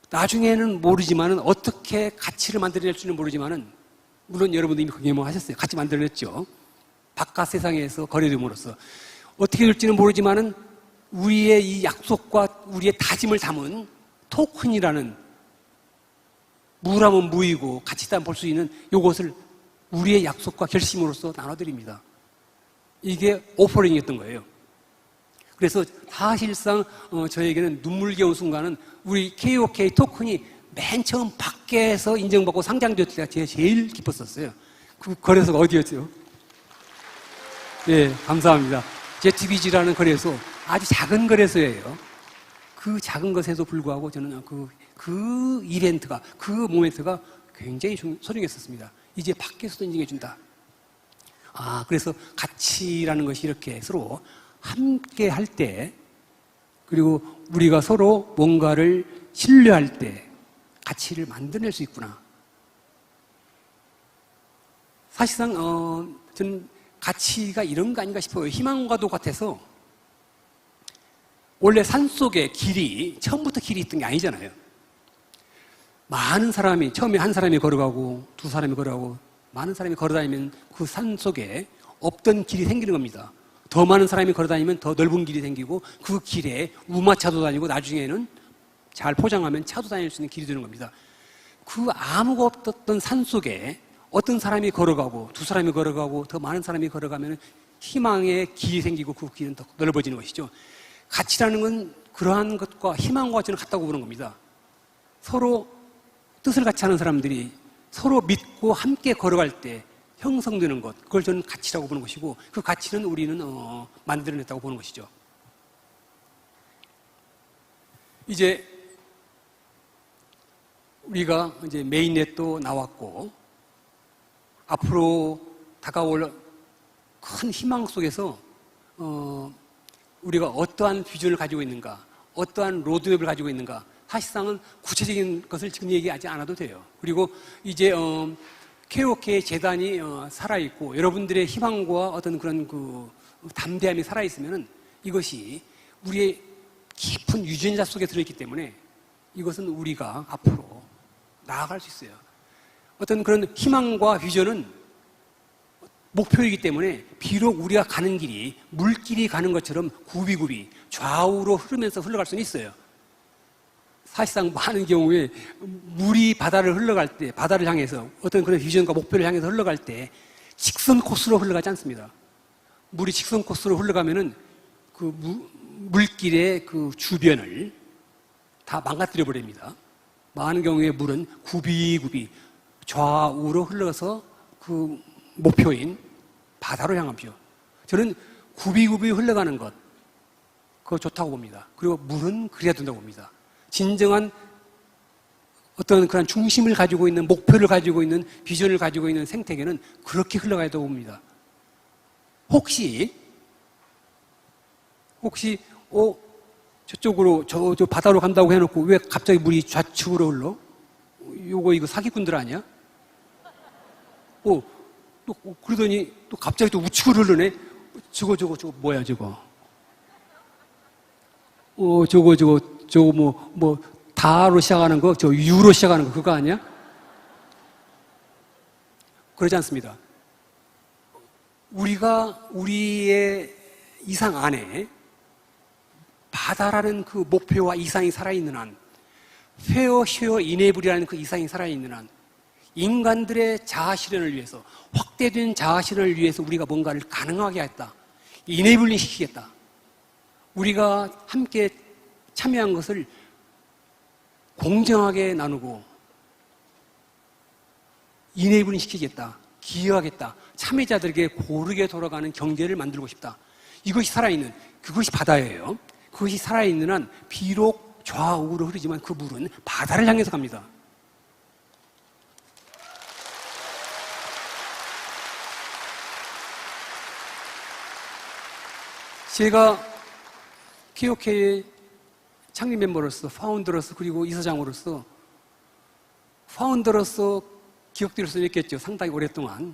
나중에는 모르지만은 어떻게 가치를 만들어낼지는 모르지만은 물론 여러분도 이미 그 경험하셨어요. 같이 만들어냈죠. 바깥 세상에서 거래됨으로써 어떻게 될지는 모르지만은 우리의 이 약속과 우리의 다짐을 담은 토큰이라는 무라면 무이고 가치다 볼 수 있는 이것을 우리의 약속과 결심으로써 나눠드립니다. 이게 오퍼링이었던 거예요. 그래서 사실상 저에게는 눈물겨운 순간은 우리 KOK 토큰이 맨 처음 밖에서 인정받고 상장됐을 때가 제일 기뻤었어요. 그 거래소가 어디였죠? 네, 감사합니다. JTBG라는 거래소, 아주 작은 거래소예요. 그 작은 것에도 불구하고 저는 그 이벤트가, 그 모멘트가 굉장히 소중했었습니다. 이제 밖에서도 인정해준다. 그래서 가치라는 것이 이렇게 서로 함께 할 때, 그리고 우리가 서로 뭔가를 신뢰할 때 가치를 만들어낼 수 있구나. 사실상 저는 가치가 이런 거 아닌가 싶어요. 희망과도 같아서 원래 산속에 길이 처음부터 길이 있던 게 아니잖아요. 많은 사람이 처음에 한 사람이 걸어가고 두 사람이 걸어가고 많은 사람이 걸어다니면 그 산속에 없던 길이 생기는 겁니다. 더 많은 사람이 걸어다니면 더 넓은 길이 생기고 그 길에 우마차도 다니고 나중에는 잘 포장하면 차도 다닐 수 있는 길이 되는 겁니다. 그 아무것도 없던 산속에 어떤 사람이 걸어가고 두 사람이 걸어가고 더 많은 사람이 걸어가면 희망의 길이 생기고 그 길은 더 넓어지는 것이죠. 가치라는 건 그러한 것과 희망과 저는 같다고 보는 겁니다. 서로 뜻을 같이 하는 사람들이 서로 믿고 함께 걸어갈 때 형성되는 것, 그걸 저는 가치라고 보는 것이고 그 가치는 우리는 만들어냈다고 보는 것이죠. 이제 우리가 이제 메인넷도 나왔고 앞으로 다가올 큰 희망 속에서 우리가 어떠한 비전을 가지고 있는가, 어떠한 로드맵을 가지고 있는가, 사실상은 구체적인 것을 지금 얘기하지 않아도 돼요. 그리고 이제 KOK 재단이 살아있고 여러분들의 희망과 어떤 그런 그 담대함이 살아있으면 이것이 우리의 깊은 유전자 속에 들어있기 때문에 이것은 우리가 앞으로 나아갈 수 있어요. 어떤 그런 희망과 비전은 목표이기 때문에 비록 우리가 가는 길이 물길이 가는 것처럼 굽이굽이 좌우로 흐르면서 흘러갈 수는 있어요. 사실상 많은 경우에 물이 바다를 흘러갈 때, 바다를 향해서 어떤 그런 비전과 목표를 향해서 흘러갈 때 직선 코스로 흘러가지 않습니다. 물이 직선 코스로 흘러가면은 그 물길의 그 주변을 다 망가뜨려 버립니다. 많은 경우에 물은 굽이굽이 좌우로 흘러서 그 목표인 바다로 향하죠. 저는 굽이굽이 흘러가는 것, 그거 좋다고 봅니다. 그리고 물은 그래야 된다고 봅니다. 진정한 어떤 그런 중심을 가지고 있는, 목표를 가지고 있는, 비전을 가지고 있는 생태계는 그렇게 흘러가야 된다고 봅니다. 혹시 저쪽으로 저 바다로 간다고 해놓고 왜 갑자기 물이 좌측으로 흘러? 이거 사기꾼들 아니야? 또 그러더니 또 갑자기 또 우측으로 흐르네? 저거 뭐야 저거? 저거 다로 시작하는 거, 저 유로 시작하는 거 그거 아니야? 그러지 않습니다. 우리의 이상 안에 바다라는 그 목표와 이상이 살아있는 한, 페어, 쉐어, 이네블이라는 그 이상이 살아있는 한, 인간들의 자아실현을 위해서, 확대된 자아실현을 위해서 우리가 뭔가를 가능하게 했다. 이네블링 시키겠다. 우리가 함께 참여한 것을 공정하게 나누고 이네블링 시키겠다. 기여하겠다. 참여자들에게 고르게 돌아가는 경제를 만들고 싶다. 이것이 살아있는, 그것이 바다예요. 그것이 살아있는 한 비록 좌우로 흐르지만 그 물은 바다를 향해서 갑니다. 제가 KOK의 창립 멤버로서, 파운더로서, 그리고 이사장으로서, 파운더로서 기억될 수 있겠죠. 상당히 오랫동안.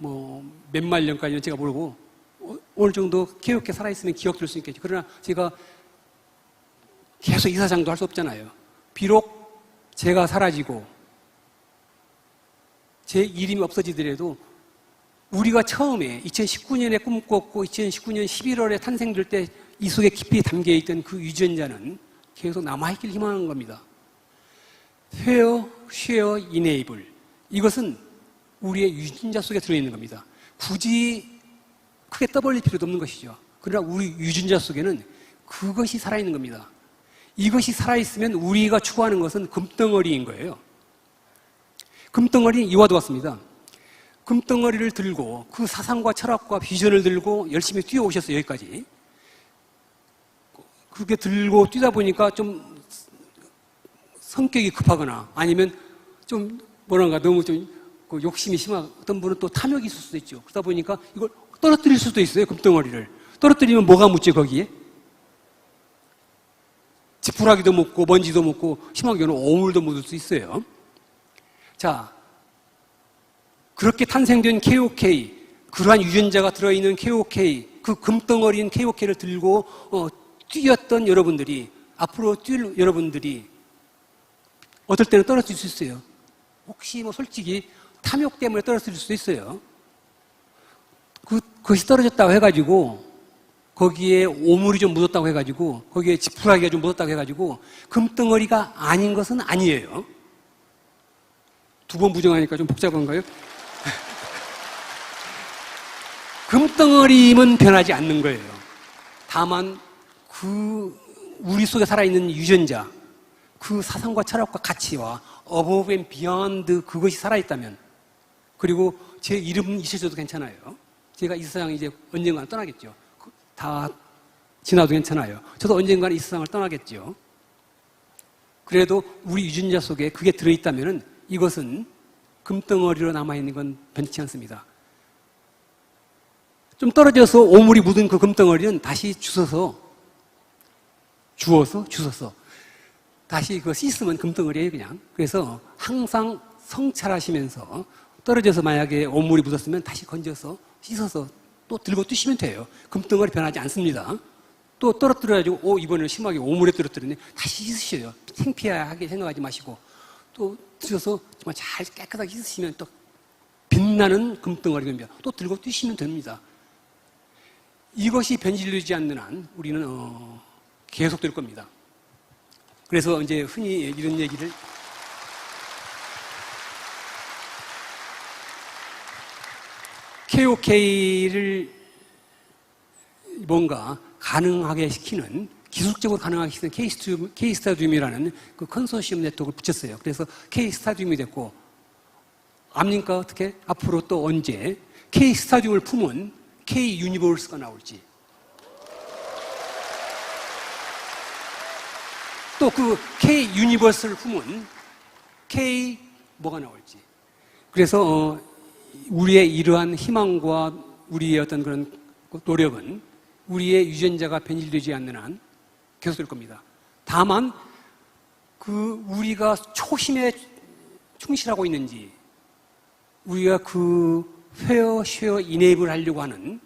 뭐 몇만 년까지는 제가 모르고 어느 정도 KOK 살아있으면 기억될 수 있겠죠. 그러나 제가 계속 이사장도 할 수 없잖아요. 비록 제가 사라지고 제 이름이 없어지더라도 우리가 처음에 2019년에 꿈꿨고 2019년 11월에 탄생될 때 이 속에 깊이 담겨있던 그 유전자는 계속 남아있길 희망하는 겁니다. Where, share, enable. 이것은 우리의 유전자 속에 들어있는 겁니다. 굳이 크게 떠벌릴 필요도 없는 것이죠. 그러나 우리 유전자 속에는 그것이 살아있는 겁니다. 이것이 살아있으면 우리가 추구하는 것은 금덩어리인 거예요. 금덩어리는 이와도 같습니다. 금덩어리를 들고 그 사상과 철학과 비전을 들고 열심히 뛰어오셨어요. 여기까지. 그렇게 들고 뛰다 보니까 좀 성격이 급하거나 아니면 좀 뭐랄까 너무 좀 욕심이 심한 어떤 분은 또 탐욕이 있을 수도 있죠. 그러다 보니까 이걸 떨어뜨릴 수도 있어요. 금덩어리를. 떨어뜨리면 뭐가 묻지 거기에? 지푸라기도 묻고 먼지도 묻고 심하게는 오물도 묻을 수 있어요. 자, 그렇게 탄생된 KOK, 그러한 유전자가 들어있는 KOK, 그 금덩어리인 KOK를 들고 뛰었던 여러분들이, 앞으로 뛸 여러분들이 어떨 때는 떨어질 수 있어요. 혹시 뭐 솔직히 탐욕 때문에 떨어질 수도 있어요. 그것이 떨어졌다고 해가지고 거기에 오물이 좀 묻었다고 해가지고 거기에 지푸라기가 좀 묻었다고 해가지고 금덩어리가 아닌 것은 아니에요. 두 번 부정하니까 좀 복잡한가요? 금덩어리는 변하지 않는 거예요. 다만 우리 속에 살아있는 유전자, 그 사상과 철학과 가치와 above and beyond 그것이 살아있다면, 그리고 제 이름 잊혀져도 괜찮아요. 제가 이 세상에 이제 언젠가는 떠나겠죠. 다 지나도 괜찮아요. 저도 언젠가는 이 세상을 떠나겠죠. 그래도 우리 유전자 속에 그게 들어있다면 이것은 금덩어리로 남아있는 건 변치 않습니다. 좀 떨어져서 오물이 묻은 그 금덩어리는 다시 주워서 다시 그거 씻으면 금덩어리예요, 그냥. 그래서 항상 성찰하시면서 떨어져서 만약에 오물이 묻었으면 다시 건져서 씻어서 또 들고 뛰시면 돼요. 금덩어리 변하지 않습니다. 또 떨어뜨려가지고 이번에는 심하게 오물에 떨어뜨렸네. 다시 씻으셔요. 창피하게 생각하지 마시고 또 드셔서 정말 잘 깨끗하게 씻으시면 또 빛나는 금덩어리가 됩니다. 또 들고 뛰시면 됩니다. 이것이 변질되지 않는 한 우리는 계속될 겁니다. 그래서 이제 흔히 이런 얘기를 KOK를 뭔가 가능하게 시키는, 기술적으로 가능하게 시키는 K스타디움이라는 그 컨소시엄 네트워크를 붙였어요. 그래서 K스타디움이 됐고, 압니까? 어떻게? 앞으로 또 언제 K스타디움을 품은 K유니버스가 나올지, 또 그 K유니버스를 품은 K 뭐가 나올지. 그래서 우리의 이러한 희망과 우리의 어떤 그런 노력은 우리의 유전자가 변질되지 않는 한 계속될 겁니다. 다만 우리가 초심에 충실하고 있는지, 우리가 회어, 쉐어, 이네이블 하려고 하는,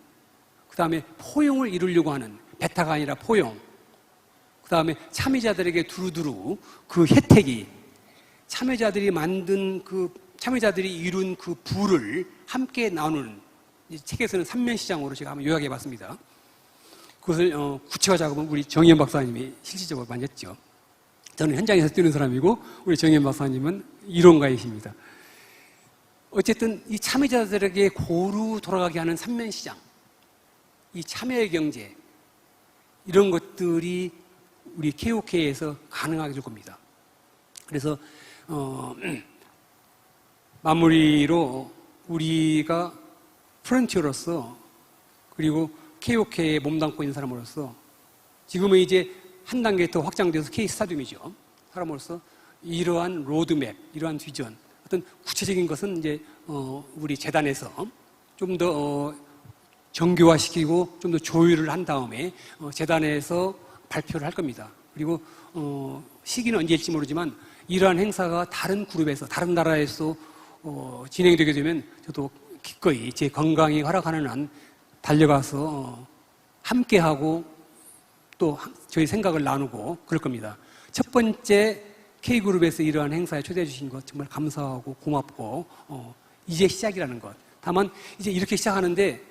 그 다음에 포용을 이루려고 하는, 베타가 아니라 포용, 그 다음에 참여자들에게 두루두루 그 혜택이, 참여자들이 이룬 그 부를 함께 나누는, 책에서는 삼면시장으로 제가 한번 요약해 봤습니다. 그것을 구체화 작업은 우리 정의연 박사님이 실질적으로 많이 했죠. 저는 현장에서 뛰는 사람이고 우리 정의연 박사님은 이론가이십니다. 어쨌든 이 참여자들에게 고루 돌아가게 하는 삼면시장, 이 참여의 경제, 이런 것들이 우리 KOK에서 가능하게 될 겁니다. 그래서 마무리로 우리가 프런티어로서, 그리고 KOK에 몸담고 있는 사람으로서, 지금은 이제 한 단계 더 확장돼서 K스타디움이죠. 사람으로서 이러한 로드맵, 이러한 비전, 어떤 구체적인 것은 이제 우리 재단에서 좀 더 정교화시키고 좀 더 조율을 한 다음에 재단에서 발표를 할 겁니다. 그리고 시기는 언제일지 모르지만 이러한 행사가 다른 그룹에서, 다른 나라에서 진행되게 되면 저도 기꺼이 제 건강이 허락하는 한 달려가서 함께하고 또 저희 생각을 나누고 그럴 겁니다. 첫 번째 K그룹에서 이러한 행사에 초대해 주신 것 정말 감사하고 고맙고 이제 시작이라는 것. 다만 이제 이렇게 시작하는데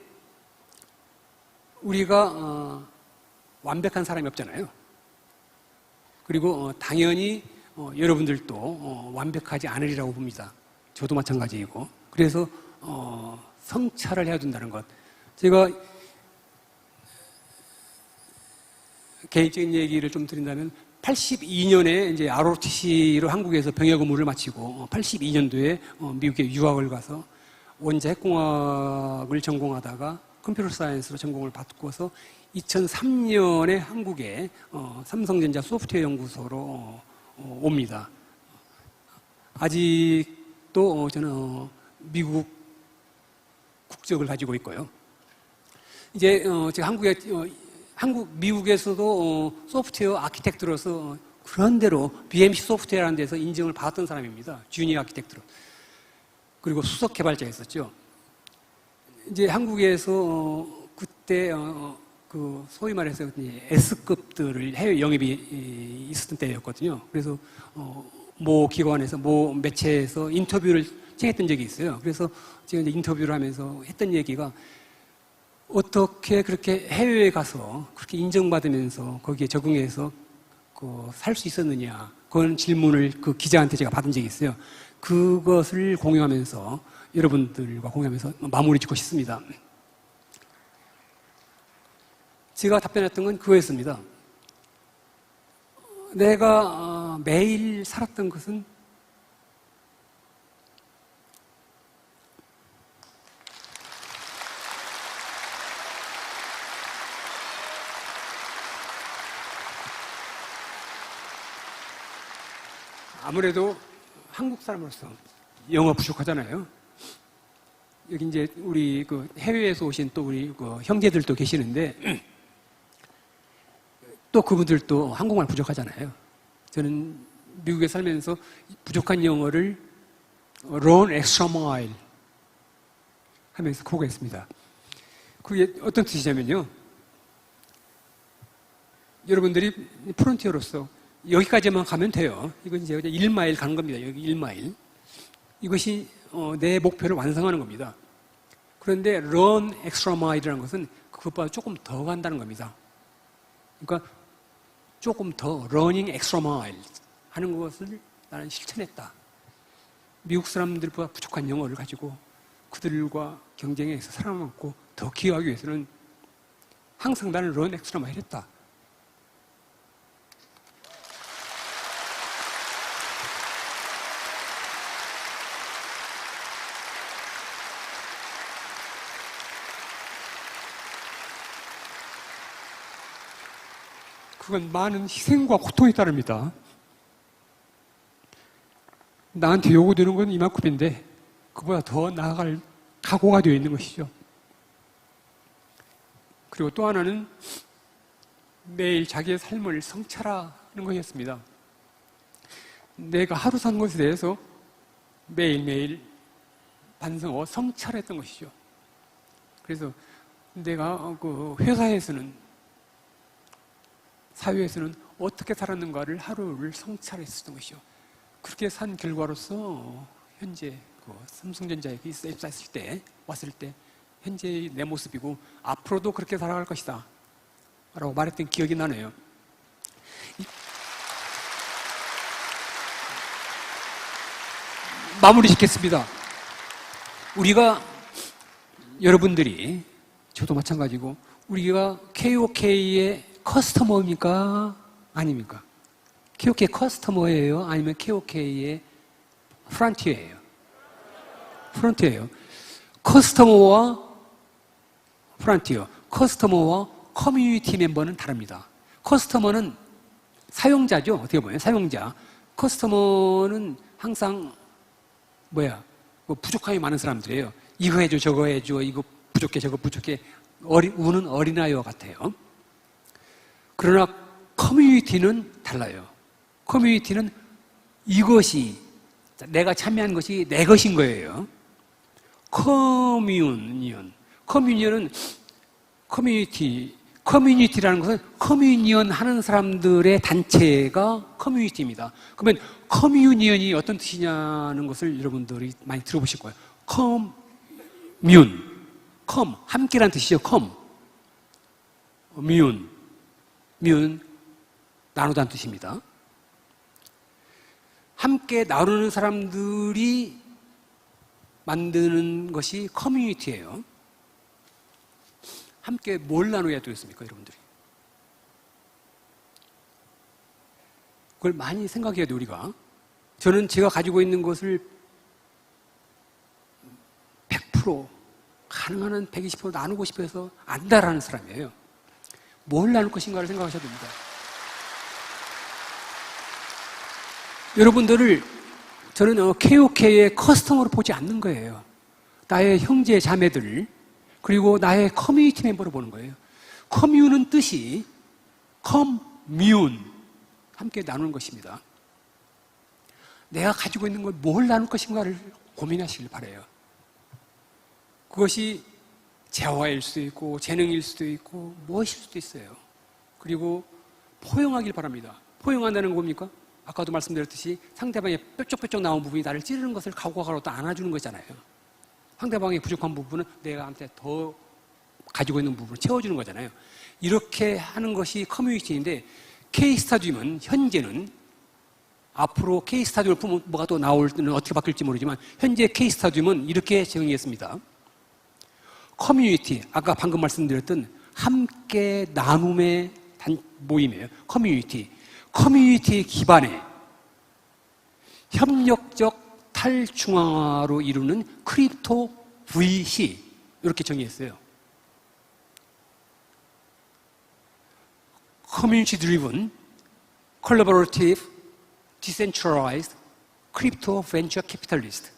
우리가 완벽한 사람이 없잖아요. 그리고 당연히 여러분들도 완벽하지 않으리라고 봅니다. 저도 마찬가지이고. 그래서 성찰을 해야 된다는 것. 제가 개인적인 얘기를 좀 드린다면 82년에 이제 ROTC로 한국에서 병역 의무를 마치고 82년도에 미국에 유학을 가서 원자 핵공학을 전공하다가 컴퓨터 사이언스로 전공을 받고서 2003년에 한국에 삼성전자 소프트웨어 연구소로 옵니다. 아직도 저는 미국 국적을 가지고 있고요. 이제 제가 미국에서도 소프트웨어 아키텍트로서 그런 대로 BMC 소프트웨어라는 데서 인정을 받았던 사람입니다. 주니어 아키텍트로. 그리고 수석 개발자였었죠. 이제 한국에서 그때 그 소위 말해서 S급들을 해외 영입이 있었던 때였거든요. 그래서 모 기관에서 모 매체에서 인터뷰를 청했던 적이 있어요. 그래서 제가 이제 인터뷰를 하면서 했던 얘기가 어떻게 그렇게 해외에 가서 그렇게 인정받으면서 거기에 적응해서 살 수 있었느냐 그런 질문을 그 기자한테 제가 받은 적이 있어요. 그것을 공유하면서 여러분들과 공유하면서 마무리 짓고 싶습니다. 제가 답변했던 건 그거였습니다. 내가 매일 살았던 것은 아무래도 한국 사람으로서 영어 부족하잖아요. 여기 이제 우리 그 해외에서 오신 또 우리 그 형제들도 계시는데 또 그분들도 한국말 부족하잖아요. 저는 미국에 살면서 부족한 영어를 run extra mile 하면서 고거했습니다. 그게 어떤 뜻이냐면요. 여러분들이 프론티어로서 여기까지만 가면 돼요. 이건 이제 1마일 가는 겁니다. 여기 1마일. 이것이 내 목표를 완성하는 겁니다. 그런데 run extra mile이라는 것은 그것보다 조금 더 간다는 겁니다. 그러니까 조금 더 running extra mile 하는 것을 나는 실천했다. 미국 사람들보다 부족한 영어를 가지고 그들과 경쟁해서 살아남고 더 기여하기 위해서는 항상 나는 run extra mile 했다. 그건 많은 희생과 고통이 따릅니다. 나한테 요구되는 건 이만큼인데 그보다 더 나아갈 각오가 되어 있는 것이죠. 그리고 또 하나는 매일 자기의 삶을 성찰하는 것이었습니다. 내가 하루 산 것에 대해서 매일매일 반성하고 성찰했던 것이죠. 그래서 내가 그 회사에서는 사회에서는 어떻게 살았는가를 하루를 성찰했었던 것이죠. 그렇게 산 결과로서 현재 그 삼성전자에 입사했을 때 왔을 때 현재의 내 모습이고 앞으로도 그렇게 살아갈 것이다 라고 말했던 기억이 나네요. 마무리 짓겠습니다. 우리가 여러분들이 저도 마찬가지고 우리가 KOK의 커스터머입니까? 아닙니까? KOK 커스터머예요? 아니면 KOK의 프론티어예요? 프론티어예요. 커스터머와 프론티어, 커스터머와 커뮤니티 멤버는 다릅니다. 커스터머는 사용자죠. 어떻게 보면 사용자. 커스터머는 항상 뭐 부족함이 많은 사람들이에요. 이거 해줘, 저거 해줘, 이거 부족해, 저거 부족해. 우는 어린아이와 같아요. 그러나 커뮤니티는 달라요. 커뮤니티는 이것이 내가 참여한 것이 내 것인 거예요. 커뮤니언. 커뮤니언은 커뮤니티라는 것은 커뮤니언 하는 사람들의 단체가 커뮤니티입니다. 그러면 커뮤니언이 어떤 뜻이냐는 것을 여러분들이 많이 들어보실 거예요. 함께라는 뜻이죠. 나누다는 뜻입니다. 함께 나누는 사람들이 만드는 것이 커뮤니티예요. 함께 뭘 나눠야 되겠습니까, 여러분들이? 그걸 많이 생각해야 돼요, 우리가. 저는 제가 가지고 있는 것을 100% 가능한 한 120% 나누고 싶어서 안다라는 사람이에요. 뭘 나눌 것인가를 생각하셔야 됩니다. 여러분들을 저는 KOK의 커스터머로 보지 않는 거예요. 나의 형제 자매들 그리고 나의 커뮤니티 멤버로 보는 거예요. 커뮤는 뜻이 함께 나누는 것입니다. 내가 가지고 있는 걸 뭘 나눌 것인가를 고민하시길 바라요. 그것이 재화일 수도 있고 재능일 수도 있고 무엇일 수도 있어요. 그리고 포용하길 바랍니다. 포용한다는 건 뭡니까? 아까도 말씀드렸듯이 상대방의 뾰족뾰족 나온 부분이 나를 찌르는 것을 각오하고 또 안아주는 거잖아요. 상대방의 부족한 부분은 내가 한테 더 가지고 있는 부분을 채워주는 거잖아요. 이렇게 하는 것이 커뮤니티인데 K스타디움은 현재는 앞으로 K스타디움을 보면 뭐가 또 나올 때는 어떻게 바뀔지 모르지만 현재 K스타디움은 이렇게 정의했습니다. 커뮤니티, 아까 방금 말씀드렸던 함께 나눔의 모임이에요. 커뮤니티 기반의 협력적 탈중앙화로 이루는 크립토 VC 이렇게 정의했어요. Community Driven, Collaborative, Decentralized, Crypto Venture Capitalist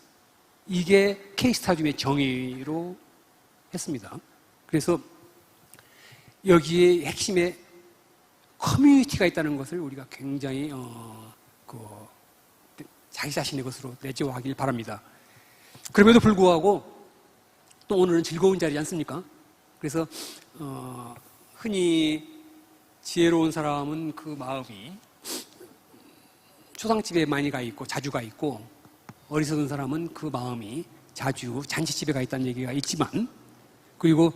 이게 K스타디움의 정의로 했습니다. 그래서 여기에 핵심에 커뮤니티가 있다는 것을 우리가 굉장히 자기 자신의 것으로 내재화하길 바랍니다. 그럼에도 불구하고 또 오늘은 즐거운 자리지 않습니까? 그래서 흔히 지혜로운 사람은 그 마음이 초상집에 많이 가 있고 자주 가 있고 어리석은 사람은 그 마음이 자주 잔치집에 가 있다는 얘기가 있지만 그리고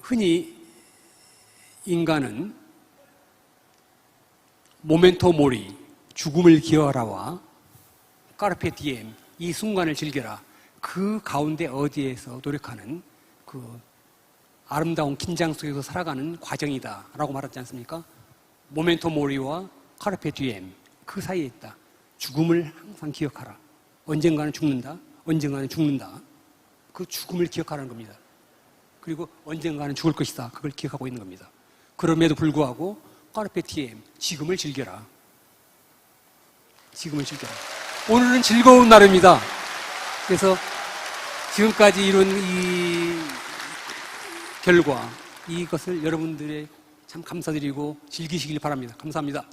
흔히 인간은 모멘토 모리 죽음을 기어라와 까르페 디엠 이 순간을 즐겨라 그 가운데 어디에서 노력하는 그 아름다운 긴장 속에서 살아가는 과정이다 라고 말하지 않습니까? 모멘토 모리와 카르페 디엠 그 사이에 있다. 죽음을 항상 기억하라. 언젠가는 죽는다. 그 죽음을 기억하라는 겁니다. 그리고 언젠가는 죽을 것이다. 그걸 기억하고 있는 겁니다. 그럼에도 불구하고 카르페 디엠 지금을 즐겨라. 오늘은 즐거운 날입니다. 그래서 지금까지 이룬 이 결과 이것을 여러분들의 참 감사드리고 즐기시길 바랍니다. 감사합니다.